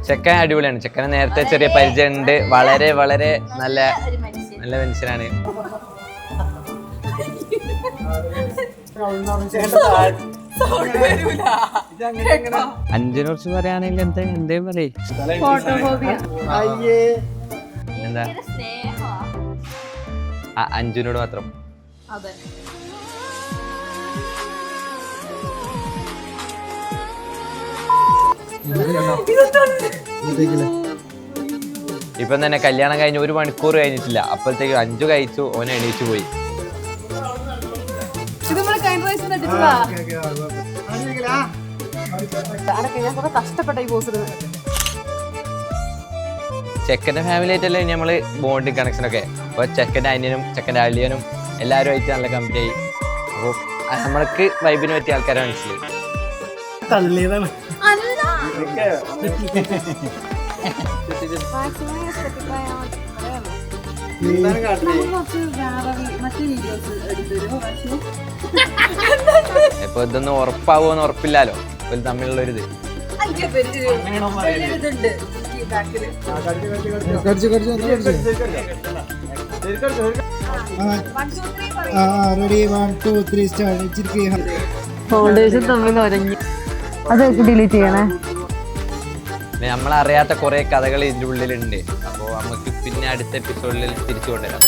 ചെക്കൻ അടിപൊളിയാണ്. ചെക്കനെ നേരത്തെ ചെറിയ പരിചയമുണ്ട്. വളരെ വളരെ നല്ല നല്ല മനുഷ്യനാണ്. അഞ്ചിനെ കുറിച്ച് പറയുകയാണെങ്കിൽ എന്തേലും പറയും. എന്താ അഞ്ചിനോട് മാത്രം. ഇപ്പം തന്നെ കല്യാണം കഴിഞ്ഞ് 1 മണിക്കൂർ കഴിഞ്ഞിട്ടില്ല, അപ്പോഴത്തേക്ക് 5 കഴിച്ചു, ഓനെ എണീച്ചു പോയി. ചെക്കൻ്റെ ഫാമിലി ആയിട്ടല്ലേ നമ്മള് ബോണ്ടിങ് കണക്ഷനൊക്കെ. അപ്പോൾ ചെക്കൻ്റെ അനിയനും ചെക്കൻ്റെ അളിയനും എല്ലാവരും ആയിട്ട് നല്ല കമ്പനി ആയി. അപ്പോൾ നമ്മൾക്ക് വൈബിന് പറ്റിയ ആൾക്കാരെ മനസ്സിലായി. ഇപ്പൊ ഇതൊന്നും ഉറപ്പാവോന്ന് ഉറപ്പില്ലാലോ തമ്മിലുള്ള ഒരു ഇത്. ഫൗണ്ടേഷൻ തമ്മിൽ ഉരഞ്ഞു. അതൊക്കെ ഡിലീറ്റ് ചെയ്യണേ. നമ്മളറിയാത്ത കുറെ കഥകൾ ഇതിൻ്റെ ഉള്ളിലുണ്ട്. അപ്പോൾ നമുക്ക് പിന്നെ അടുത്ത എപ്പിസോഡിൽ തിരിച്ചു കൊണ്ടുവരാം.